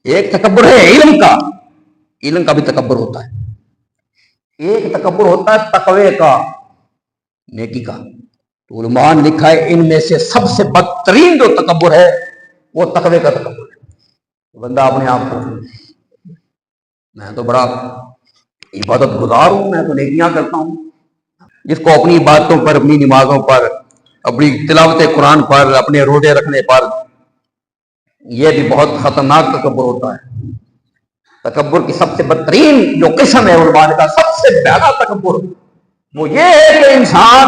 ایک تکبر ہے علم کا، علم کا بھی تکبر ہوتا ہے، ایک تکبر ہوتا ہے تقوی کا، نیکی کا۔ تو علماء نے لکھا ہے ان میں سے سب سے بدترین جو تکبر ہے وہ تقوی کا تکبر ہے۔ بندہ اپنے آپ کو میں تو بڑا عبادت گزار ہوں، میں تو نیکیاں کرتا ہوں، جس کو اپنی عبادتوں پر، اپنی نمازوں پر، اپنی تلاوت قرآن پر، اپنے روزے رکھنے پر، یہ بھی بہت خطرناک تکبر ہوتا ہے۔ تکبر کی سب سے بدترین جو قسم ہے علماء کا، سب سے پہلا تکبر وہ یہ ہے کہ انسان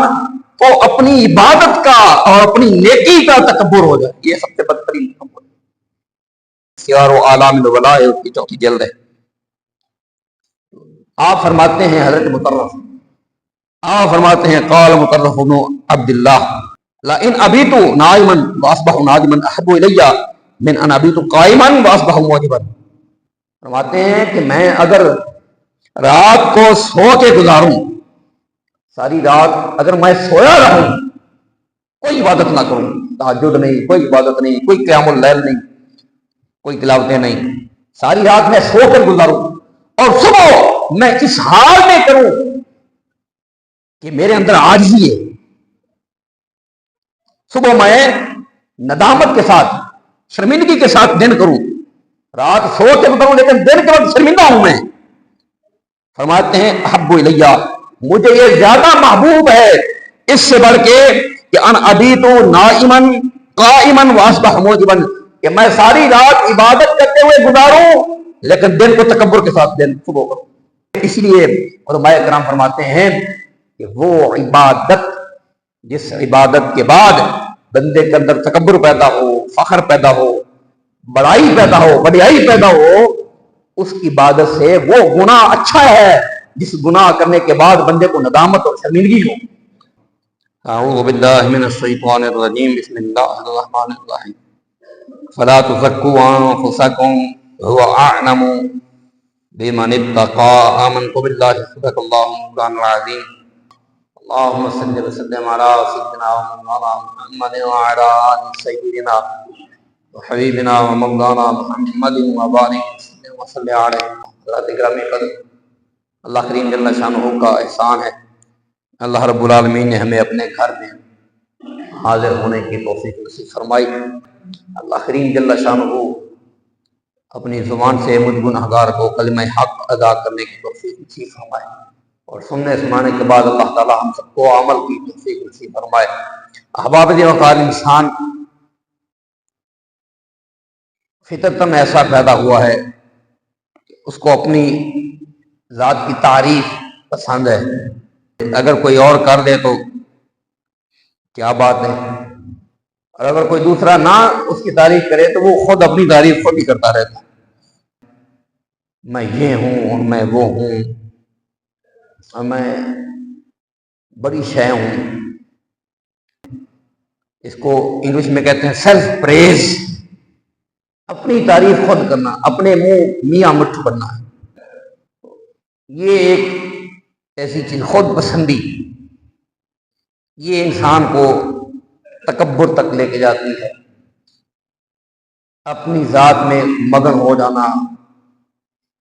کو اپنی عبادت کا اور اپنی نیکی کا تکبر ہو جائے، یہ سب سے بدترین تکبر ہے۔ سیار و اعلام الولاء کی چوتھی جلد ہے۔ آپ فرماتے ہیں حضرت مطرف، آپ فرماتے ہیں قال مطرف بن عبداللہ لئن ابیت نائما واصبح نادما احب الی من ان ابیت قائما واصبح موجبا۔ فرماتے ہیں کہ میں اگر رات کو سو کے گزاروں، ساری رات اگر میں سویا رہوں، کوئی عبادت نہ کروں، تہجد نہیں، کوئی عبادت نہیں، کوئی قیام اللیل نہیں، کوئی تلاوتیں نہیں، ساری رات میں سو کر گزاروں اور صبح میں اس حال میں کروں کہ میرے اندر عاجزی ہے، صبح میں ندامت کے ساتھ، شرمندگی کے ساتھ دن کروں، رات سو کے گزاروں لیکن دن کے وقت شرمندہ ہوں میں۔ فرماتے ہیں احب الیہ، مجھے یہ زیادہ محبوب ہے اس سے بڑھ کے کہ ان ابیت نائما قائما واصبح موجبا، کہ میں ساری رات عبادت کرتے ہوئے گزاروں لیکن دن کو تکبر کے ساتھ دن صبح کروں۔ اس لیے علماء کرام فرماتے ہیں کہ وہ عبادت جس عبادت کے بعد بندے کے اندر تکبر پیدا ہو، فخر پیدا ہو، بڑائی پیدا ہو، بڑائی پیدا ہو، اس عبادت سے وہ گناہ اچھا ہے جس گناہ کرنے کے بعد بندے کو ندامت اور شرمندگی ہو۔ اعوذ باللہ من الشیطان الرجیم، بسم اللہ الرحمن الرحیم۔ فلا تزکوا انفسکم هو اعلم بمن اتقى، آمنت باللہ صدق اللہ مولانا العظیم۔ اللهم صل وسلم على سيدنا ومولانا محمد وعلى آل سيدنا وحبیبنا ومولانا محمد وبارک وسلم علیہ۔ حضرات گرامی قدر، اللہ کریم جل شانہ کا احسان ہے، اللہ رب العالمین نے ہمیں اپنے گھر میں حاضر ہونے کی توفیق نصیب فرمائی۔ اللہ کریم جل شانہ اپنی زبان سے مجھ گنہگار کو کلمہ حق ادا کرنے کی توفیق نصیب فرمائے، اور سننے سنانے کے بعد اللہ تعالی ہم سب کو عمل کی توفیق نصیب فرمائے۔ احباب دی وقار، انسان فطرتاً ایسا پیدا ہوا ہے کہ اس کو اپنی ذات کی تعریف پسند ہے، اگر کوئی اور کر دے تو کیا بات ہے، اور اگر کوئی دوسرا نہ اس کی تعریف کرے تو وہ خود اپنی تعریف خود ہی کرتا رہتا ہے۔ میں یہ ہوں اور میں وہ ہوں اور میں بڑی شے ہوں، اس کو انگلش میں کہتے ہیں سیلف پریز، اپنی تعریف خود کرنا، اپنے منہ میاں مٹھ بننا ہے۔ یہ ایک ایسی چیز خود پسندی، یہ انسان کو تکبر تک لے کے جاتی ہے، اپنی ذات میں مگن ہو جانا،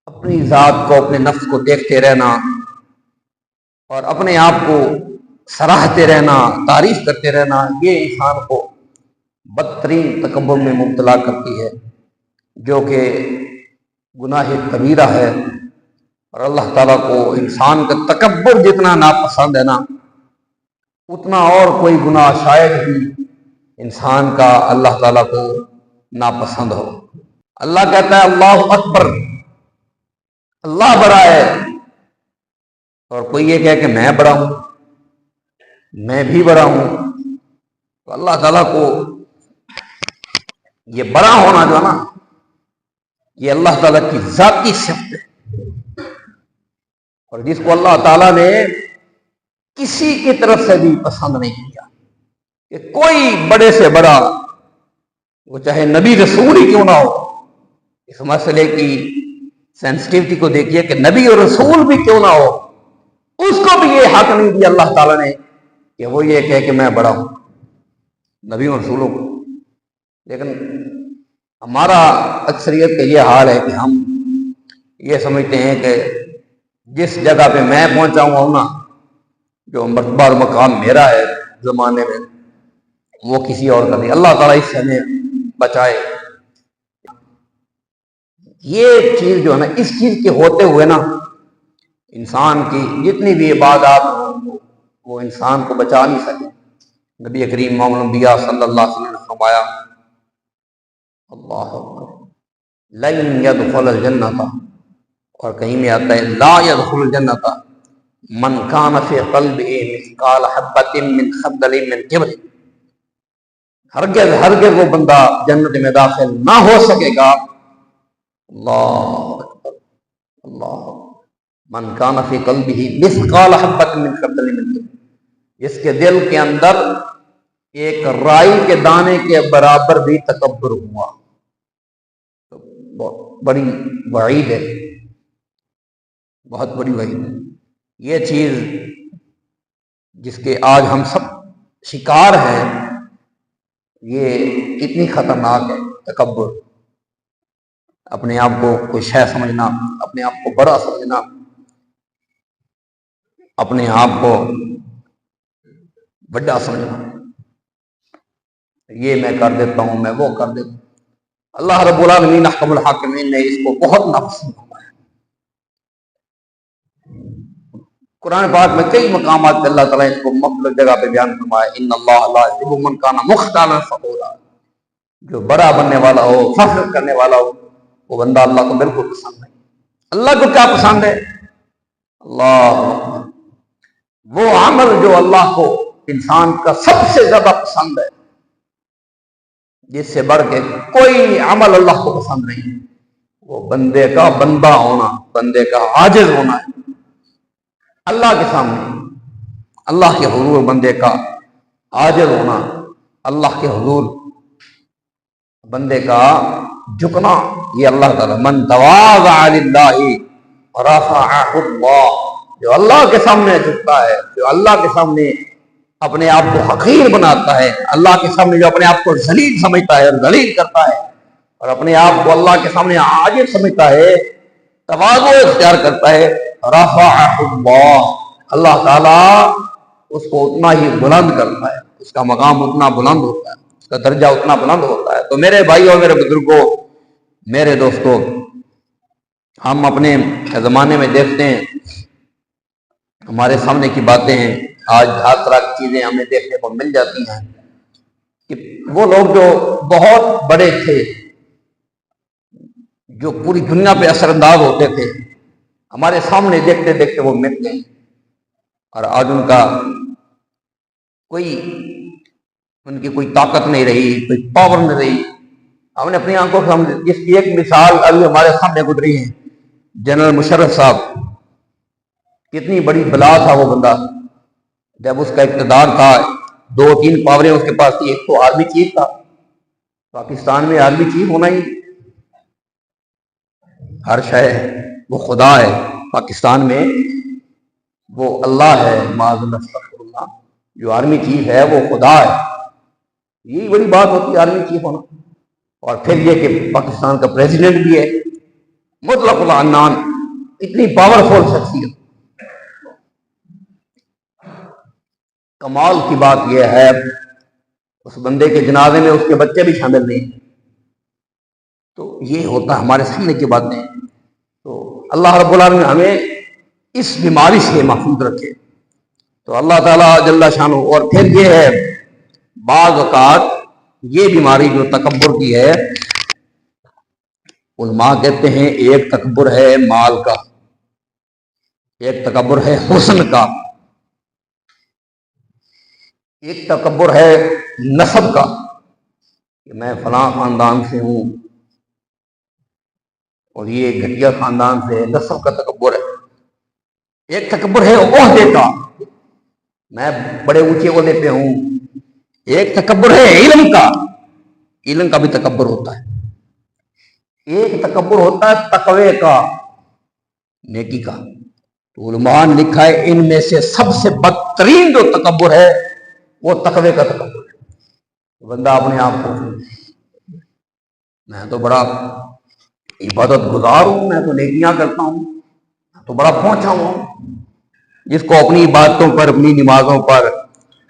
اپنی ذات کو، اپنے نفس کو دیکھتے رہنا اور اپنے آپ کو سراہتے رہنا، تعریف کرتے رہنا، یہ انسان کو بدترین تکبر میں مبتلا کرتی ہے، جو کہ گناہ کبیرہ ہے۔ اور اللہ تعالیٰ کو انسان کا تکبر جتنا ناپسند ہے نا، اتنا اور کوئی گناہ شاید ہی انسان کا اللہ تعالیٰ کو ناپسند ہو۔ اللہ کہتا ہے اللہ اکبر، اللہ بڑا ہے، اور کوئی یہ کہے کہ میں بڑا ہوں، میں بھی بڑا ہوں، تو اللہ تعالیٰ کو یہ بڑا ہونا جو ہے نا، یہ اللہ تعالیٰ کی ذاتی صفت ہے، اور جس کو اللہ تعالیٰ نے کسی کی طرف سے بھی پسند نہیں کیا کہ کوئی بڑے سے بڑا، وہ چاہے نبی رسول ہی کیوں نہ ہو۔ اس مسئلے کی سینسٹیوٹی کو دیکھیے کہ نبی اور رسول بھی کیوں نہ ہو، اس کو بھی یہ حق نہیں دیا اللہ تعالیٰ نے کہ وہ یہ کہے کہ میں بڑا ہوں، نبی اور رسولوں کو۔ لیکن ہمارا اکثریت کا یہ حال ہے کہ ہم یہ سمجھتے ہیں کہ جس جگہ پہ میں پہنچا ہوا ہوں نا، جو مرتبہ اور مقام میرا ہے زمانے میں، وہ کسی اور کا نہیں۔ اللہ تعالیٰ اس سے ہمیں بچائے۔ یہ چیز جو ہے نا، اس چیز کے ہوتے ہوئے نا، انسان کی جتنی بھی عبادات ہوں وہ انسان کو بچا نہیں سکے۔ نبی کریم امام الانبیاء صلی اللہ علیہ وسلم نے فرمایا، اللہ اکبر، لن يدخل الجنۃ، اور کہیں میں آتا ہے لا يدخل الجنۃ من کان فی قلبہ مثقال حبۃ من خردل من کبر۔ ہرگز ہرگز وہ بندہ جنت میں داخل نہ ہو سکے گا۔ اللہ اکبر، اللہ اکبر، من کان فی قلبہ مثقال حبۃ من خردل من کبر، جس کے دل کے اندر ایک رائی کے دانے کے برابر بھی تکبر ہوا۔ تو بہت بڑی وعید ہے، بہت بڑی وعید ہے۔ یہ چیز جس کے آج ہم سب شکار ہیں، یہ کتنی خطرناک ہے۔ تکبر، اپنے آپ کو کوئی شے سمجھنا، اپنے آپ کو بڑا سمجھنا، اپنے آپ کو بڑا سمجھنا، یہ میں کر دیتا ہوں، میں وہ کر دیتا ہوں۔ اللہ رب العالمین احکم الحاکمین نے اس کو بہت ناپسند فرمایا۔ قرآن پاک میں کئی مقامات پہ اللہ تعالیٰ اس کو مختلف جگہ پہ بیان فرمایا، ان اللہ لا یحب من کان مختالا فخورا، جو بڑا بننے والا ہو، فخر کرنے والا ہو، وہ بندہ اللہ کو بالکل پسند نہیں۔ اللہ کو کیا پسند ہے؟ اللہ اکبر، وہ عمل جو اللہ کو انسان کا سب سے زیادہ پسند ہے، جس سے بڑھ کے کوئی عمل اللہ کو پسند نہیں، وہ بندے کا بندہ ہونا، بندے کا عاجز ہونا ہے اللہ کے سامنے، اللہ کے حضور بندے کا عاجز ہونا، اللہ کے حضور بندے کا جھکنا، یہ اللہ تعالیٰ من تواضع للہ رفعہ اللہ، جو اللہ کے سامنے جھکتا ہے، جو اللہ کے سامنے اپنے آپ کو حقیر بناتا ہے، اللہ کے سامنے جو اپنے آپ کو ذلیل سمجھتا ہے اور ذلیل کرتا ہے، اور اپنے آپ کو اللہ کے سامنے عاجز سمجھتا ہے، تواضع اختیار کرتا ہے، رفعہ اللہ، اللہ تعالیٰ اس کو اتنا ہی بلند کرتا ہے، اس کا مقام اتنا بلند ہوتا ہے، اس کا درجہ اتنا بلند ہوتا ہے۔ تو میرے بھائیوں، میرے بزرگوں، میرے دوستوں، ہم اپنے زمانے میں دیکھتے ہیں، ہمارے سامنے کی باتیں ہیں، آج ہر طرح کی چیزیں ہمیں دیکھنے کو مل جاتی ہیں کہ وہ لوگ جو بہت بڑے تھے، جو پوری دنیا پہ اثر انداز ہوتے تھے، ہمارے سامنے دیکھتے دیکھتے وہ مٹ گئے، اور آج ان کا ان کی کوئی طاقت نہیں رہی، کوئی پاور نہیں رہی۔ ہم نے اپنی آنکھوں کے سامنے جس کی ایک مثال ابھی ہمارے سامنے گزری ہے، جنرل مشرف صاحب، کتنی بڑی بلا تھا وہ بندہ، جب اس کا اقتدار تھا، 2-3 پاوریں اس کے پاس تھی، ایک تو آرمی چیف تھا، پاکستان میں آرمی چیف ہونا ہی ہر شے، وہ خدا ہے، پاکستان میں وہ اللہ ہے، معاذ اللہ استغفر اللہ، جو آرمی چیف ہے وہ خدا ہے، یہی بڑی بات ہوتی ہے آرمی چیف ہونا۔ اور پھر یہ کہ پاکستان کا پریزیڈنٹ بھی ہے، مطلق العنان، اتنی پاورفل شخصیت۔ کمال کی بات یہ ہے، اس بندے کے جنازے میں اس کے بچے بھی شامل نہیں۔ تو یہ ہوتا ہے ہمارے سامنے کی باتیں۔ تو اللہ رب العالمین ہمیں اس بیماری سے محفوظ رکھے۔ تو اللہ تعالیٰ جل شانہ، اور پھر یہ ہے بعض اوقات یہ بیماری جو تکبر کی ہے، علماء کہتے ہیں ایک تکبر ہے مال کا، ایک تکبر ہے حسن کا، ایک تکبر ہے نسب کا، کہ میں فلاں خاندان سے ہوں اور یہ گھٹیا خاندان سے، نسب کا تکبر ہے۔ ایک تکبر ہے عہدے کا، میں بڑے اونچے عہدے پہ ہوں۔ ایک تکبر ہے علم کا، علم کا بھی تکبر ہوتا ہے۔ ایک تکبر ہوتا ہے تقوی کا، نیکی کا۔ تو علماء نے لکھا ہے ان میں سے سب سے بدترین جو تکبر ہے وہ تقوی کا تکبر ہے۔ بندہ اپنے آپ کو میں تو بڑا عبادت گزار ہوں، میں تو نیکیاں کرتا ہوں، میں تو بڑا پہنچا ہوا ہوں۔ جس کو اپنی عبادتوں پر، اپنی نمازوں پر،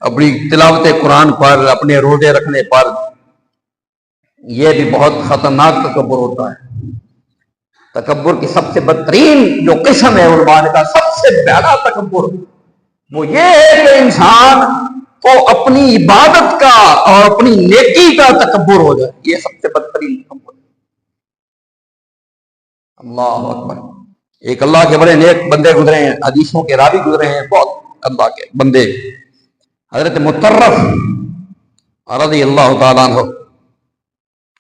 اپنی تلاوت قرآن پر، اپنے روزے رکھنے پر، یہ بھی بہت خطرناک تکبر ہوتا ہے۔ تکبر کی سب سے بدترین جو قسم ہے علماء نے کہا سب سے زیادہ تکبر وہ یہ ہے کہ انسان کو اپنی عبادت کا اور اپنی نیکی کا تکبر ہو جائے، یہ سب سے بدترین تکبر ہے۔ اللہ اکبر۔ ایک اللہ کے بڑے نیک بندے گزرے ہیں، حدیثوں کے راوی گزرے ہیں، بہت اللہ کے بندے، حضرت مطرف رضی اللہ تعالیٰ عنہ۔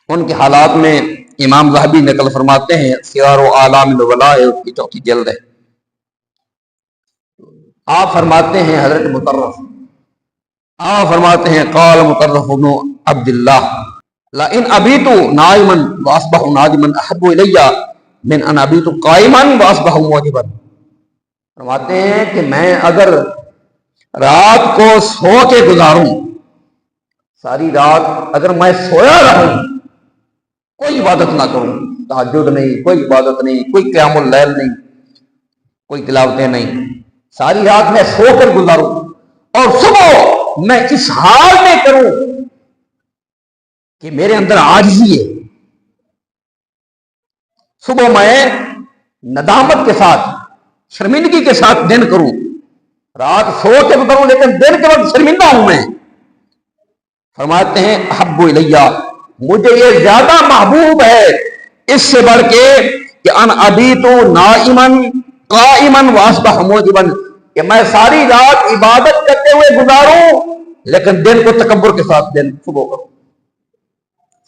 ان کے حالات میں امام ذہبی نقل فرماتے ہیں، سیار و اعلام النبلاء اس کی 4 جلد ہے۔ آپ فرماتے ہیں حضرت مطرف، آپ فرماتے ہیں قال مطرف بن عبد اللہ لئن ابیت نائما واصبح نادما احب الی من ان ابیت قائما واصبح موجبا۔ فرماتے ہیں کہ میں اگر رات کو سو کے گزاروں، ساری رات اگر میں سویا رہوں، کوئی عبادت نہ کروں، تہجد نہیں، کوئی عبادت نہیں، کوئی قیام اللیل نہیں، کوئی تلاوتیں نہیں، ساری رات میں سو کر گزاروں اور صبح میں اس حال میں کروں کہ میرے اندر عاجزی ہے، صبح میں ندامت کے ساتھ، شرمندگی کے ساتھ دن کروں، رات سو کے گزاروں لیکن دن کے وقت شرمندہ ہوں میں۔ فرماتے ہیں احب الیہ، مجھے یہ زیادہ محبوب ہے اس سے بڑھ کے کہ ان ابیت نائما قائما واصبح موجبا، کہ میں ساری رات عبادت کرتے ہوئے گزاروں لیکن دن کو تکبر کے ساتھ دن صبح کروں،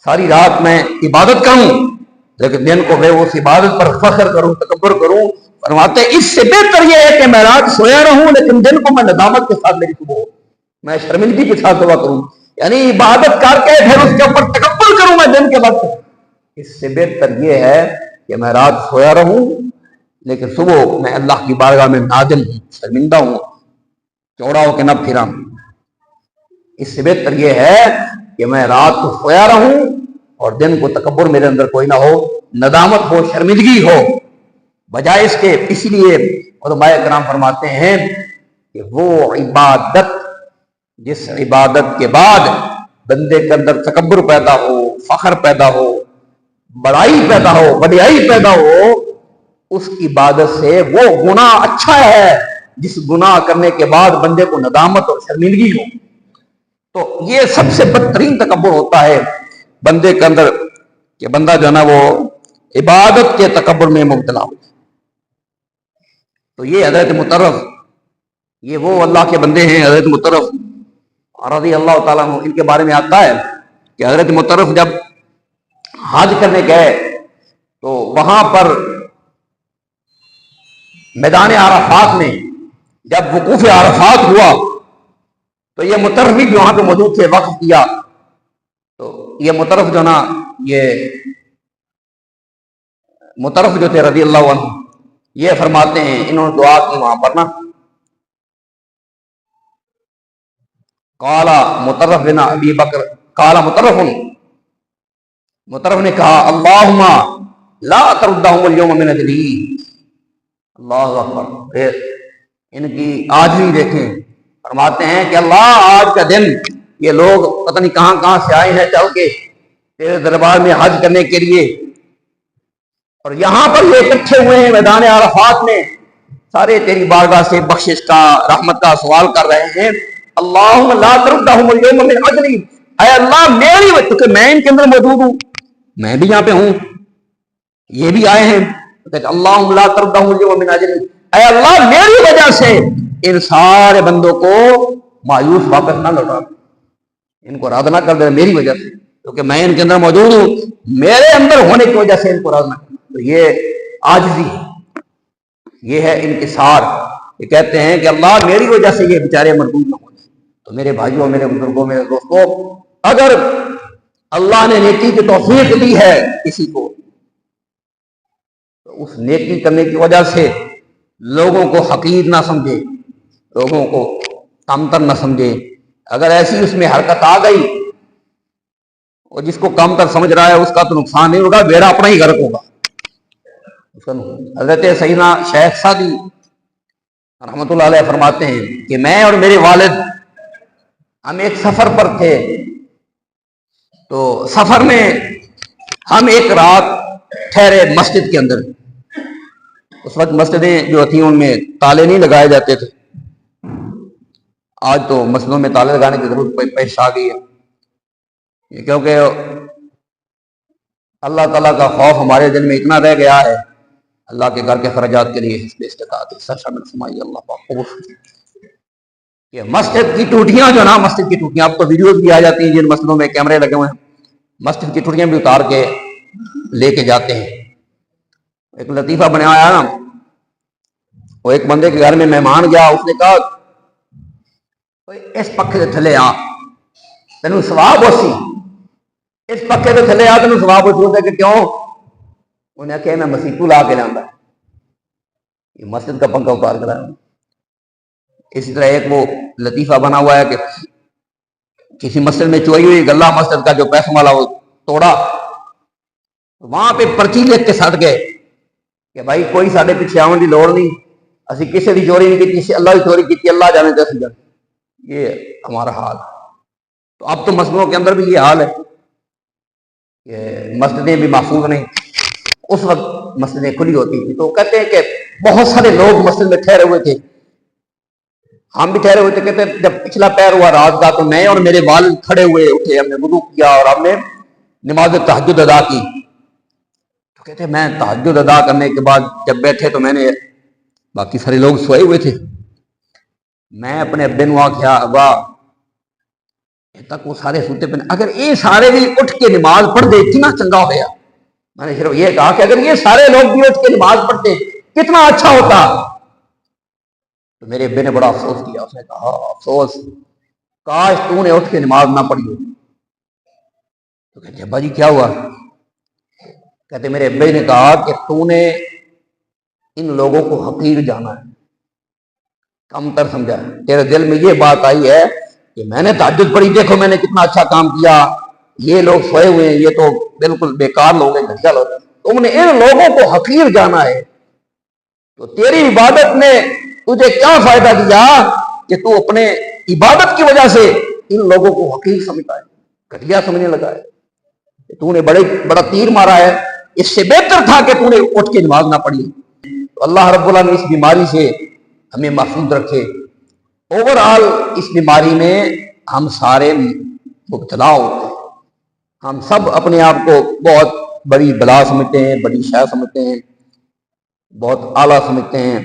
ساری رات میں عبادت کروں لیکن دن کو میں اس عبادت پر فخر کروں، تکبر کروں۔ فرماتے ہیں اس سے بہتر یہ ہے کہ میں رات سویا رہوں لیکن دن کو میں ندامت کے ساتھ میری صبح ہو، میں شرمندگی کے ساتھ دعا کروں، یعنی عبادت کر کے پھر اس کے اوپر تکبر کروں میں دن کے وقت۔ اس سے بہتر یہ ہے کہ میں رات سویا رہوں لیکن صبح میں اللہ کی بارگاہ میں نادم ہوں، شرمندہ ہوں، چوڑا ہو کے نہ پھراں۔ اس سے بہتر یہ ہے کہ میں رات کو سویا رہوں اور دن کو تکبر میرے اندر کوئی نہ ہو، ندامت ہو، شرمندگی ہو، بجائے اس کے۔ اسی لیے علماء کرام فرماتے ہیں کہ وہ عبادت جس عبادت کے بعد بندے کے اندر تکبر پیدا ہو، فخر پیدا ہو، بڑائی پیدا ہو، وڈیائی پیدا ہو، اس عبادت سے وہ گناہ اچھا ہے جس گناہ کرنے کے بعد بندے کو ندامت اور شرمندگی ہو۔ تو یہ سب سے بدترین تکبر ہوتا ہے بندے کے اندر کہ بندہ جو ہے نا وہ عبادت کے تکبر میں مبتلا ہو۔ تو یہ حضرت مطرف، یہ وہ اللہ کے بندے ہیں حضرت مطرف رضی اللہ تعالیٰ عنہ۔ ان کے بارے میں آتا ہے کہ حضرت مطرف جب حج کرنے گئے تو وہاں پر میدان عرفات میں جب وقوف عرفات ہوا تو یہ مطرف بھی وہاں پہ موجود تھے، وقف کیا۔ تو یہ مطرف جو نا، یہ مطرف جو تھے رضی اللہ عنہ، یہ فرماتے ہیں انہوں نے دعا کی وہاں پر نا، قالا مطرف بن ابی بکر، قالا مطرف نے کہا اللہم لا تردہم اليوم من اجلی۔ اللہ اکبر، ان کی عاجزی دیکھیں۔ فرماتے ہیں کہ اللہ آج کا دن یہ لوگ پتہ نہیں کہاں کہاں سے آئے ہیں چل کے تیرے دربار میں حج کرنے کے لیے، اور یہاں پر یہ اکٹھے ہوئے ہیں میدان عرفات میں، سارے تیری بارگاہ سے بخشش کا، رحمت کا سوال کر رہے ہیں۔ اللہم لا تردہم اليوم من اجلی، اے اللہ میری وجہ، کیونکہ میں ان کے اندر موجود ہوں، میں بھی یہاں پہ ہوں، یہ بھی آئے ہیں، اللہم لا تردہم اليوم من اجلی، اے اللہ میری وجہ سے ان سارے بندوں کو مایوس واپس نہ لوٹا، ان کو راض نہ کر دے میری وجہ سے، کیونکہ میں ان کے اندر موجود ہوں، میرے اندر ہونے کی وجہ سے ان کو راض نہ کر۔ تو یہ عاجزی ہے، یہ ہے انکسار۔ یہ کہتے ہیں کہ اللہ میری وجہ سے یہ بیچارے مردود نہ ہو جائے۔ تو میرے بھائیوں، میرے بزرگوں، میرے دوستوں، اگر اللہ نے نیکی کی توفیق دی ہے کسی کو تو اس نیکی کرنے کی وجہ سے لوگوں کو حقیر نہ سمجھے، لوگوں کو کمتر نہ سمجھے۔ اگر ایسی اس میں حرکت آ گئی اور جس کو کم تر سمجھ رہا ہے اس کا تو نقصان نہیں ہوگا، میرا اپنا ہی غرق ہوگا۔ حضرت سیدنا شیخ سعدی رحمۃ اللہ علیہ فرماتے ہیں کہ میں اور میرے والد ہم ایک سفر پر تھے، تو سفر میں ہم ایک رات ٹھہرے مسجد کے اندر۔ اس وقت مسجدیں جو تھیں ان میں تالے نہیں لگائے جاتے تھے، آج تو مسجدوں میں تالے لگانے کی ضرورت پیش آ گئی ہے، کیونکہ اللہ تعالیٰ کا خوف ہمارے دل میں اتنا رہ گیا ہے، اللہ کے گھر کے خراجات کے لیے حسب استطاعت حصہ شامل فرمائیے اللہ پاک۔ کہ مسجد کی ٹوٹیاں جو نا، مسجد کی ٹوٹیاں، اب تو ویڈیوز بھی آ جاتی ہیں جن مسجدوں میں کیمرے لگے ہوئے ہیں، مسجد کی ٹوٹیاں بھی اتار کے لے کے جاتے ہیں۔ ایک لطیفہ بنایا آیا نا، وہ ایک بندے کے گھر میں مہمان گیا، اس نے کہا اس پکھے کے تھلے آ تینوں ثواب ہوسی، اس پکھے کے تھلے آ تینوں ثواب ہوسی۔ کہ کیوں؟ انہیں کہا میں مسیح تو لا کے لاندہ، یہ مسجد کا پنکھا اتار کر آیا۔ اسی طرح ایک وہ لطیفہ بنا ہوا ہے کہ کسی مسجد میں چوری ہوئی، گلہ مسجد کا جو پیسوں والا وہ توڑا، وہاں پہ پرچی لکھ کے سٹ گئے کہ بھائی کوئی سارے پیچھے آنے کی لوڑ نہیں، اسی کسی کی چوری نہیں کی، اللہ کی چوری کی، اللہ جانے دے سجن۔ یہ ہمارا حال ہے۔ تو اب تو مسجدوں کے اندر بھی یہ حال ہے کہ مسجدیں بھی محفوظ نہیں۔ اس وقت مسجدیں کھلی ہوتی تھی، تو کہتے ہیں کہ بہت سارے لوگ مسجد میں ٹھہرے ہوئے تھے، ہم بھی ٹھہرے ہوئے تھے۔ کہتے ہیں جب پچھلا پہر ہوا رات کا تو میں اور میرے والد کھڑے ہوئے، اٹھے، ہم نے وضو کیا اور ہم نے نماز تہجد ادا کی۔ تو کہتے ہیں میں تہجد ادا کرنے کے بعد جب بیٹھے تو میں نے، باقی سارے لوگ سوئے ہوئے تھے، میں اپنے ابے نو آخیا ابا تک وہ سارے سوتے پہ، اگر یہ سارے بھی اٹھ کے نماز پڑھ دے کتنا چنگا ہو گیا۔ میں نے صرف یہ کہا کہ اگر یہ سارے لوگ بھی اٹھ کے نماز پڑھتے کتنا اچھا ہوتا۔ تو میرے ابے نے بڑا افسوس کیا، اس نے کہا افسوس، کاش تو نے اٹھ کے نماز نہ پڑھی ہو۔ تو کہتے ابا جی کیا ہوا؟ کہتے میرے ابے نے کہا کہ تو نے ان لوگوں کو حقیر جانا ہے، کم تر سمجھا ہے، تیرے دل میں یہ بات آئی ہے کہ میں نے تہجد پڑھی، دیکھو میں نے کتنا اچھا کام کیا، یہ لوگ سوئے ہوئے ہیں، یہ تو بالکل بیکار لوگ ہیں، گھٹیا لوگ ہیں، تم نے ان لوگوں کو حقیر جانا ہے۔ تو تیری عبادت نے تجھے کیا فائدہ دیا کہ تو اپنے عبادت کی وجہ سے ان لوگوں کو حقیر سمجھتا ہے، گھٹیا سمجھنے لگا ہے، تو نے بڑا تیر مارا ہے، اس سے بہتر تھا کہ تو نے اٹھ کے نماز نہ پڑھی۔ تو اللہ رب العالمین اس بیماری سے ہمیں محفوظ رکھے۔ اوورآل اس بیماری میں ہم سارے مبتلا ہوتے ہیں، ہم سب اپنے آپ کو بہت بڑی بلا سمجھتے ہیں، بڑی شے سمجھتے ہیں، بہت اعلیٰ سمجھتے ہیں،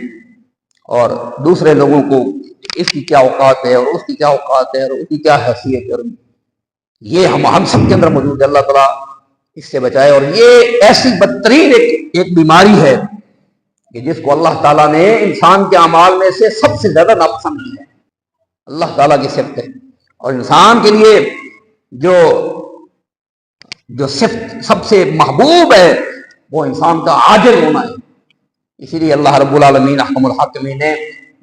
اور دوسرے لوگوں کو اس کی کیا اوقات ہے اور اس کی کیا اوقات ہے اور اس کی کیا حیثیت ہے، اور یہ ہم سب کے اندر موجود ہے۔ اللہ تعالیٰ اس سے بچائے۔ اور یہ ایسی بدترین ایک بیماری ہے کہ جس کو اللہ تعالیٰ نے انسان کے اعمال میں سے سب سے زیادہ ناپسند کی ہے، اللہ تعالیٰ کی صفت ہے۔ اور انسان کے لیے جو صفت سب سے محبوب ہے وہ انسان کا عاجز ہونا ہے۔ اسی لیے اللہ رب العالمین احکم الحاکمین نے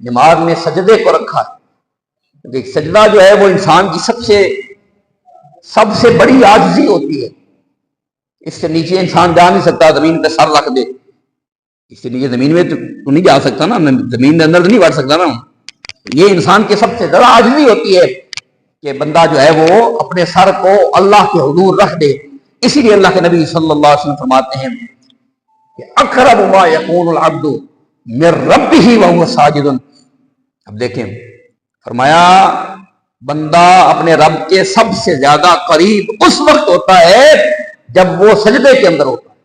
نماز میں سجدے کو رکھا ہے، کیونکہ سجدہ جو ہے وہ انسان کی سب سے بڑی عاجزی ہوتی ہے۔ اس سے نیچے انسان جا نہیں سکتا، زمین پہ سر رکھ دے، اس سے نیچے زمین میں تو نہیں جا سکتا نا، زمین کے اندر تو نہیں بڑھ سکتا نا۔ یہ انسان کی سب سے زیادہ عاجزی ہوتی ہے کہ بندہ جو ہے وہ اپنے سر کو اللہ کے حضور رکھ دے۔ اسی لیے اللہ کے نبی صلی اللہ علیہ وسلم فرماتے ہیں کہ اقرب ما یکون العبد من ربہ وہو ساجد۔ اب دیکھیں، فرمایا بندہ اپنے رب کے سب سے زیادہ قریب اس وقت ہوتا ہے جب وہ سجدے کے اندر ہوتا ہے۔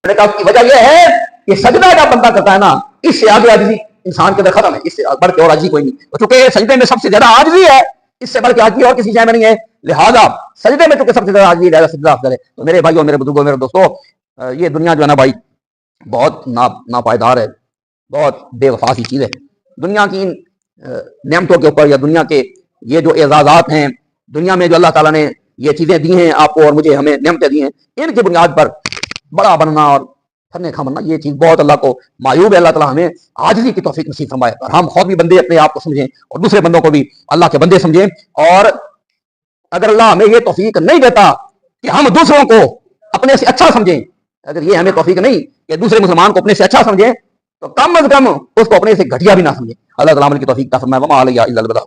میں نے کہا اس کی وجہ یہ ہے کہ سجدہ کا بندہ کرتا ہے نا، اس سے آگے عاجزی انسان کے اندر ختم ہے، اس سے بڑھ کے اور عاجزی کوئی نہیں، چونکہ سجدے میں سب سے زیادہ عاجزی ہے، اس سے بڑھ کے عاجزی اور کسی شے میں نہیں ہے، لہذا سجدے میں چونکہ سب سے زیادہ عاجزی ہے، سجدہ افضل ہے۔ تو میرے بھائیوں، میرے بزرگوں، میرے دوستوں، یہ دنیا جو ہے نا بھائی بہت ناپائیدار ہے، بہت بے وفا سی چیز ہے۔ دنیا کی نعمتوں کے اوپر یا دنیا کے یہ جو اعزازات ہیں، دنیا میں جو اللہ تعالیٰ نے یہ چیزیں دی ہیں آپ کو اور مجھے، ہمیں نعمتیں دی ہیں، ان کی بنیاد پر بڑا بننا اور پھرنے کھا بننا، یہ چیز بہت اللہ کو معیوب ہے۔ اللہ تعالیٰ ہمیں عاجزی کی توفیق نصیب فرمائے، اور ہم خود بھی بندے اپنے آپ کو سمجھیں اور دوسرے بندوں کو بھی اللہ کے بندے سمجھیں۔ اور اگر اللہ ہمیں یہ توفیق نہیں دیتا کہ ہم دوسروں کو اپنے سے اچھا سمجھیں. اگر یہ ہمیں توفیق نہیں کہ دوسرے مسلمان کو اپنے سے اچھا سمجھیں تو کم از کم اس کو اپنے سے گھٹیا بھی نہ سمجھیں. اللہ تعالیٰ عمل کی توفیق عطا فرمائے. وما علیہ الا البلاغ.